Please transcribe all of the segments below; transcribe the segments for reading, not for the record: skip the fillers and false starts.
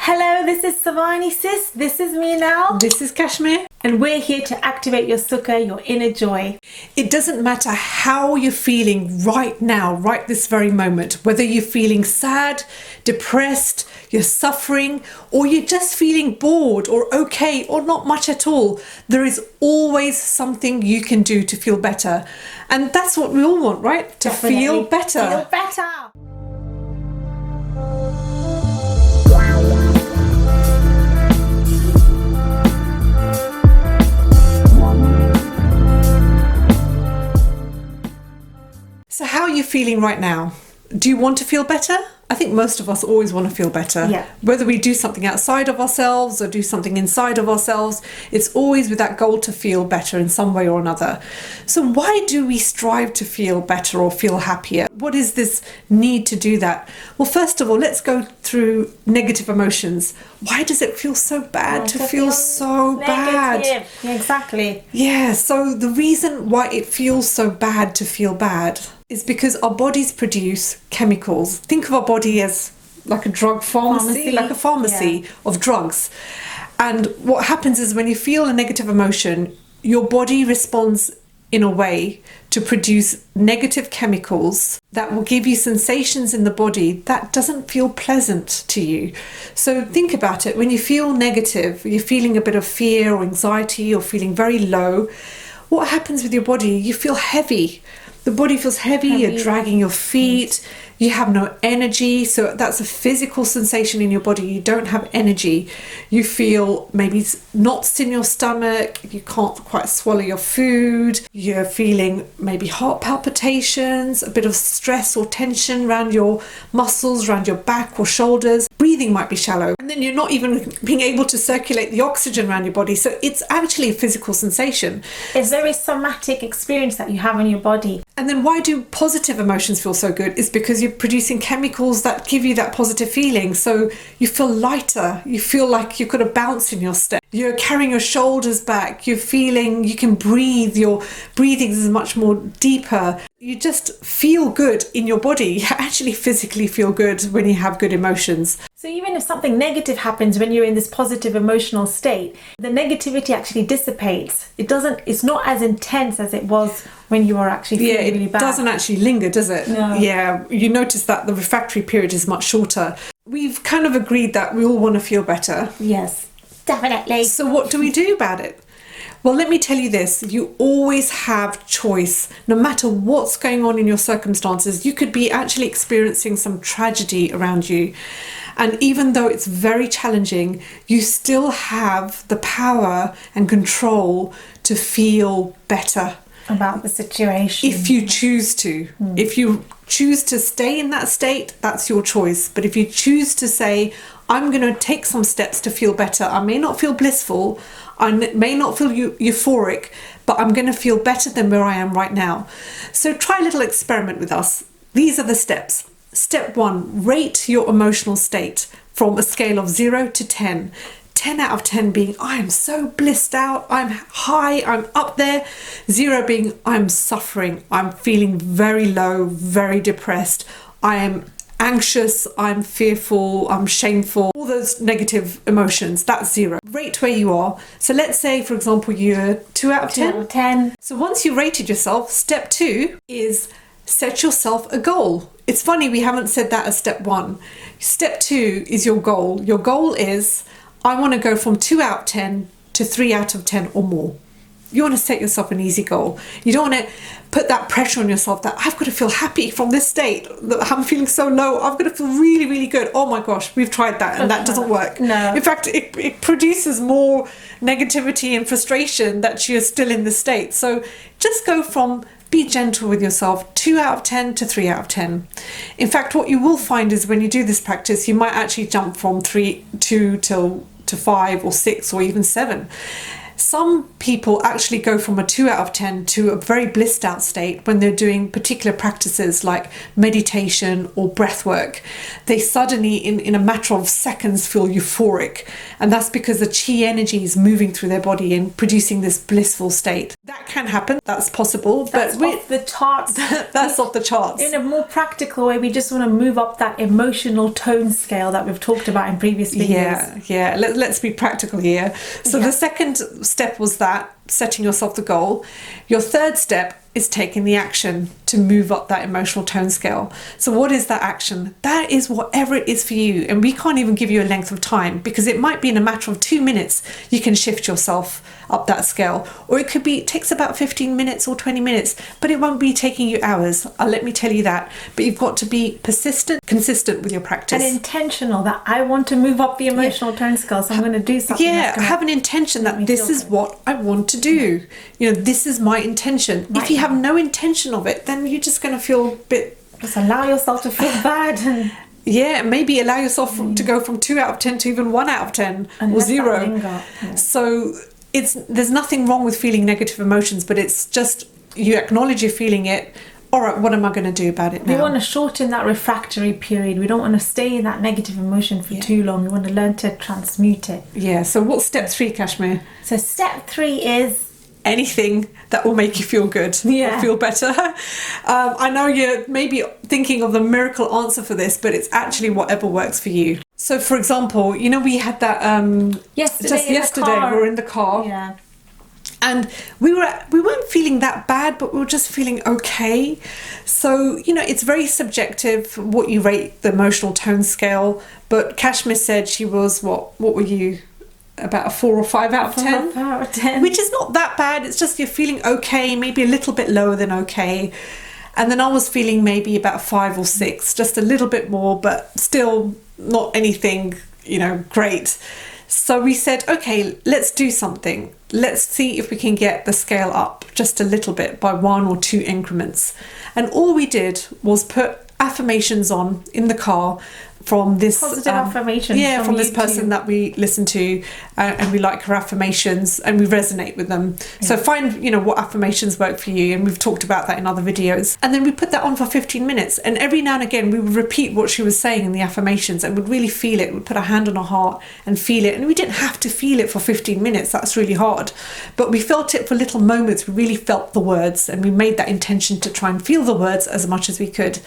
Hello, this is SavaniSis. This is me now. This is Kashmir. And we're here to activate your Sukha, your inner joy. It doesn't matter how you're feeling right now, right this very moment, whether you're feeling sad, depressed, you're suffering, or you're just feeling bored or okay or not much at all. There is always something you can do to feel better. And that's what we all want, right? To Definitely. feel better. Feel better. So how are you feeling right now? Do you want to feel better? I think most of us always want to feel better. Yeah. Whether we do something outside of ourselves or do something inside of ourselves, it's always with that goal to feel better in some way or another. So why do we strive to feel better or feel happier? What is this need to do that? Well, first of all, let's go through negative emotions. Why does it feel so bad to feel so bad? Yeah, exactly. Yeah, so the reason why it feels so bad to feel bad is because our bodies produce chemicals. Think of our body as like a drug pharmacy. Like a pharmacy of drugs. And what happens is when you feel a negative emotion, your body responds in a way to produce negative chemicals that will give you sensations in the body that doesn't feel pleasant to you. So think about it. When you feel negative, you're feeling a bit of fear or anxiety or feeling very low, what happens with your body? You feel heavy. The body feels heavy, you're dragging your feet, you have no energy. So that's a physical sensation in your body. You don't have energy. You feel maybe knots in your stomach, you can't quite swallow your food, you're feeling maybe heart palpitations, a bit of stress or tension around your muscles, around your back or shoulders. Breathing might be shallow. And then you're not even being able to circulate the oxygen around your body. So it's actually a physical sensation. It's a very somatic experience that you have in your body. And then why do positive emotions feel so good? Is because you're producing chemicals that give you that positive feeling. So you feel lighter. You feel like you've got a bounce in your step. You're carrying your shoulders back. You're feeling you can breathe. Your breathing is much more deeper. You just feel good in your body. You actually physically feel good when you have good emotions. So even if something negative happens when you're in this positive emotional state, the negativity actually dissipates. It's not as intense as it was when you were actually feeling really bad. It doesn't actually linger, does it? No. Yeah, you notice that the refractory period is much shorter. We've kind of agreed that we all want to feel better. Yes, definitely. So what do we do about it? Well, let me tell you this, you always have choice. No matter what's going on in your circumstances, you could be actually experiencing some tragedy around you. And even though it's very challenging, you still have the power and control to feel better About the situation. if you choose to. If you choose to stay in that state, that's your choice. But if you choose to say, I'm going to take some steps to feel better, I may not feel blissful, I may not feel euphoric, but I'm going to feel better than where I am right now. So try a little experiment with us. These are the steps. Step 1, rate your emotional state from a scale of 0 to 10. 10 out of 10 being, I am so blissed out, I'm high, I'm up there. 0 being, I'm suffering, I'm feeling very low, very depressed, I am anxious, I'm fearful, I'm shameful, all those negative emotions. That's 0. Rate where you are. So let's say, for example, you're 2 out of 10. 2 out of 10. So once you rated yourself, step 2 is set yourself a goal. It's funny, we haven't said that as step 1. Step 2 is your goal. Your goal is, I want to go from 2 out of 10 to 3 out of 10 or more. You want to set yourself an easy goal. You don't want to put that pressure on yourself that I've got to feel happy from this state. That I'm feeling so low. I've got to feel really, really good. Oh my gosh, we've tried that and that doesn't work. No. In fact, it produces more negativity and frustration that you're still in the state. So just go from be gentle with yourself, 2 out of 10 to 3 out of 10. In fact, what you will find is when you do this practice, you might actually jump from 2 to 5 or 6 or even 7. Some people actually go from a 2 out of 10 to a very blissed out state when they're doing particular practices like meditation or breath work. They suddenly, in a matter of seconds, feel euphoric. And that's because the chi energy is moving through their body and producing this blissful state. That can happen. That's possible. That's but off the charts. That's off the charts. In a more practical way, we just want to move up that emotional tone scale that we've talked about in previous videos. Yeah. Let's be practical here. So the second step was that, setting yourself the goal. Your third step is taking the action to move up that emotional tone scale. So what is that action? That is whatever it is for you. And we can't even give you a length of time, because it might be in a matter of 2 minutes you can shift yourself up that scale. Or it could be, it takes about 15 minutes or 20 minutes, but it won't be taking you hours. Let me tell you that. But you've got to be persistent, consistent with your practice. And intentional, that I want to move up the emotional tone scale, so I'm going to do something. Yeah, have an intention that this is what I want to do. You know, this is my intention. If you have no intention of it, then you're just going to feel a bit... Just allow yourself to feel bad. And yeah, maybe allow yourself to go from 2 out of 10 to even 1 out of 10 or 0. Yeah. So there's nothing wrong with feeling negative emotions, but it's just you acknowledge you're feeling it. All right, what am I going to do about it now? We want to shorten that refractory period. We don't want to stay in that negative emotion for too long. We want to learn to transmute it. Yeah, so what's step 3, Kashmir? So step 3 is... anything that will make you feel good or feel better. I know you're maybe thinking of the miracle answer for this, but it's actually whatever works for you. So for example, you know, we had that yesterday we were in the car. Yeah. And we weren't feeling that bad, but we were just feeling okay. So, you know, it's very subjective what you rate the emotional tone scale. But Kashmir said she was, what were you? About a 4 or 5 out of 10? 4 out of 10. Which is not that bad. It's just you're feeling okay, maybe a little bit lower than okay. And then I was feeling maybe about 5 or 6, just a little bit more, but still not anything, you know, great. So we said, okay, let's do something. Let's see if we can get the scale up just a little bit by 1 or 2 increments. And all we did was put affirmations on in the car from this positive affirmations from this person that we listen to, and we like her affirmations and we resonate with them. So find, you know, what affirmations work for you, and we've talked about that in other videos. And then we put that on for 15 minutes, and every now and again we would repeat what she was saying in the affirmations and would really feel it. We'd put our hand on our heart and feel it, and we didn't have to feel it for 15 minutes. That's really hard, but we felt it for little moments. We really felt the words, and we made that intention to try and feel the words as much as we could.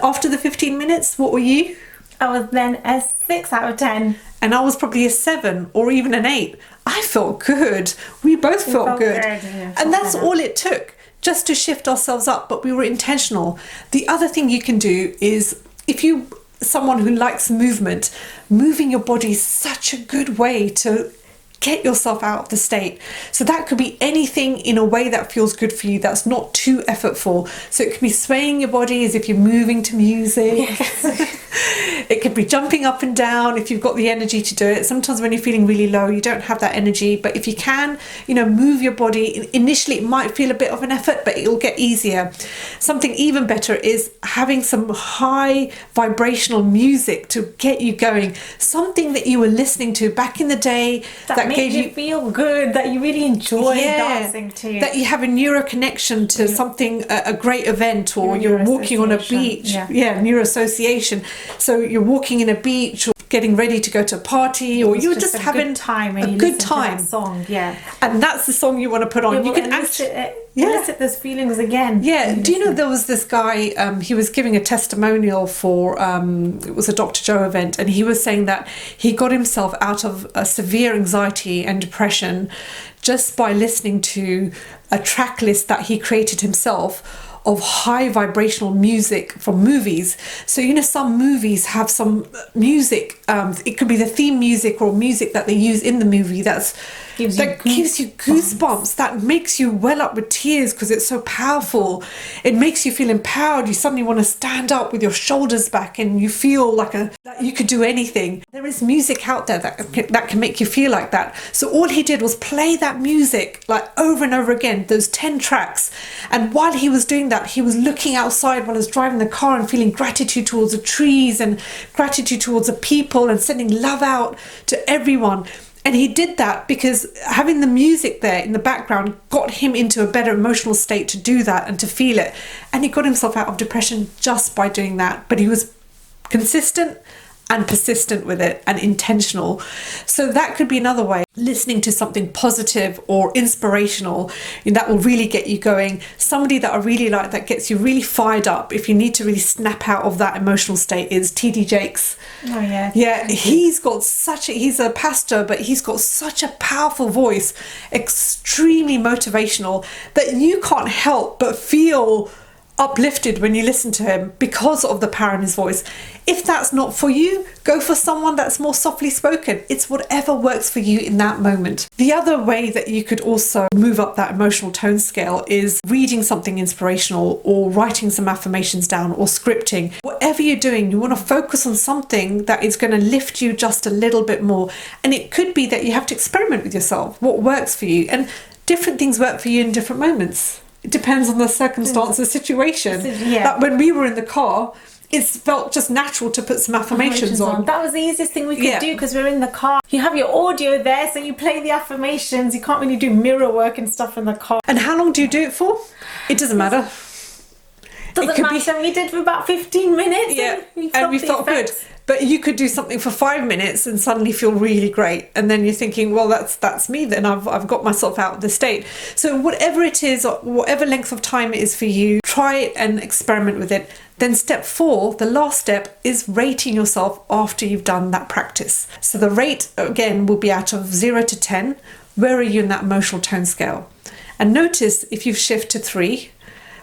After the 15 minutes, what were you? I was then a 6 out of 10. And I was probably a 7 or even an 8. I felt good. We both felt good. And that's all it took, just to shift ourselves up, but we were intentional. The other thing you can do is, if you someone who likes movement, moving your body is such a good way to get yourself out of the state. So that could be anything in a way that feels good for you, that's not too effortful. So it could be swaying your body as if you're moving to music. Yes. It could be jumping up and down if you've got the energy to do it. Sometimes when you're feeling really low, you don't have that energy, but if you can, you know, move your body. Initially it might feel a bit of an effort, but it'll get easier. Something even better is having some high vibrational music to get you going. Something that you were listening to back in the day that made you feel good, that you really enjoy dancing to. That you have a neuro connection to something, a great event, or you're walking on a beach. Neuro association. So you're walking in a beach, or getting ready to go to a party, or you're just having a good time. Song, and that's the song you want to put on. You can elicit those feelings again. Do you know there was this guy? He was giving a testimonial for it was a Dr. Joe event, and he was saying that he got himself out of a severe anxiety and depression just by listening to a track list that he created himself of high vibrational music from movies. So, you know, some movies have some music, it could be the theme music or music that they use in the movie that gives you goosebumps, that makes you well up with tears because it's so powerful. It makes you feel empowered. You suddenly want to stand up with your shoulders back, and you feel like that you could do anything. There is music out there that can make you feel like that. So all he did was play that music like over and over again, those 10 tracks. And while he was doing that, he was looking outside while he was driving the car and feeling gratitude towards the trees and gratitude towards the people and sending love out to everyone. And he did that because having the music there in the background got him into a better emotional state to do that and to feel it. And he got himself out of depression just by doing that. But he was consistent and persistent with it and intentional. So that could be another way. Listening to something positive or inspirational, that will really get you going. Somebody that I really like that gets you really fired up if you need to really snap out of that emotional state is TD Jakes. Oh yeah. Yeah, he's a pastor, but he's got such a powerful voice, extremely motivational, that you can't help but feel uplifted when you listen to him because of the power in his voice. If that's not for you, go for someone that's more softly spoken. It's whatever works for you in that moment. The other way that you could also move up that emotional tone scale is reading something inspirational or writing some affirmations down or scripting. Whatever you're doing, you want to focus on something that is going to lift you just a little bit more. And it could be that you have to experiment with yourself, what works for you. And different things work for you in different moments. It depends on the circumstance, the situation. Yeah. That when we were in the car, it felt just natural to put some affirmations on. That was the easiest thing we could do because we're in the car. You have your audio there, so you play the affirmations. You can't really do mirror work and stuff in the car. And how long do you do it for? It doesn't matter. Doesn't matter. We did for about 15 minutes. Yeah, and we felt good. But you could do something for 5 minutes and suddenly feel really great. And then you're thinking, well, that's me then. I've got myself out of the state. So whatever it is, or whatever length of time it is for you, try it and experiment with it. Then step 4, the last step, is rating yourself after you've done that practice. So the rate, again, will be out of 0 to 10. Where are you in that emotional tone scale? And notice if you've shifted to 3,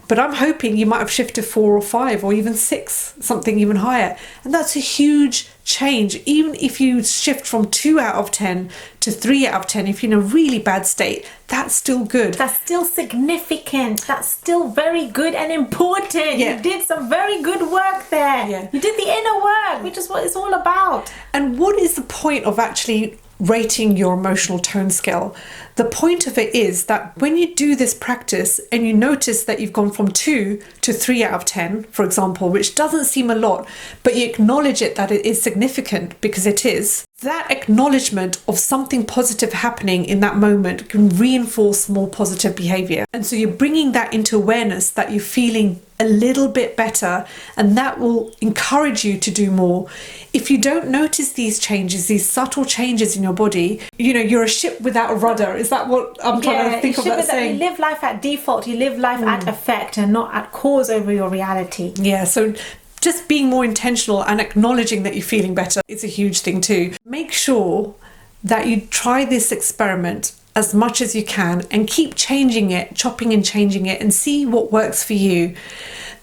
but I'm hoping you might have shifted 4 or 5 or even 6, something even higher. And that's a huge change. Even if you shift from 2 out of 10 to 3 out of 10, if you're in a really bad state, that's still good. That's still significant. That's still very good and important. Yeah. You did some very good work there. Yeah. You did the inner work, which is what it's all about. And what is the point of actually rating your emotional tone scale? The point of it is that when you do this practice and you notice that you've gone from 2 to 3 out of 10, for example, which doesn't seem a lot, but you acknowledge it that it is significant because it is, that acknowledgement of something positive happening in that moment can reinforce more positive behavior. And so you're bringing that into awareness that you're feeling a little bit better, and that will encourage you to do more. If you don't notice these changes, these subtle changes in your body, you're a ship without a rudder. Is that what I'm trying to think of that saying? You live life at default, you live life at effect and not at cause over your reality. Yeah, so just being more intentional and acknowledging that you're feeling better is a huge thing too. Make sure that you try this experiment as much as you can and keep changing it, chopping and changing it, and see what works for you.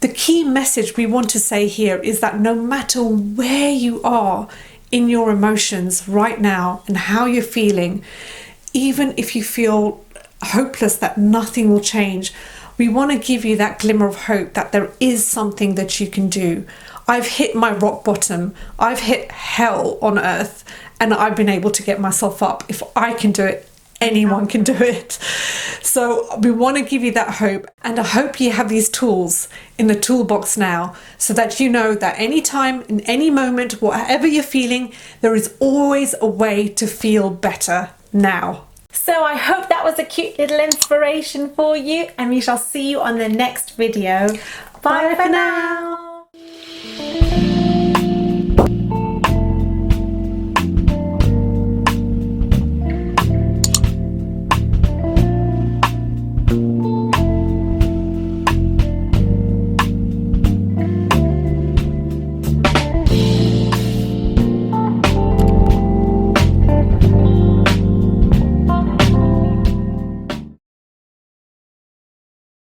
The key message we want to say here is that no matter where you are in your emotions right now and how you're feeling, even if you feel hopeless that nothing will change, we want to give you that glimmer of hope that there is something that you can do. I've hit my rock bottom. I've hit hell on earth, and I've been able to get myself up. If I can do it, anyone can do it. So we want to give you that hope, and I hope you have these tools in the toolbox now so that you know that anytime, in any moment, whatever you're feeling, there is always a way to feel better now. So I hope that was a cute little inspiration for you, and we shall see you on the next video. Bye for now.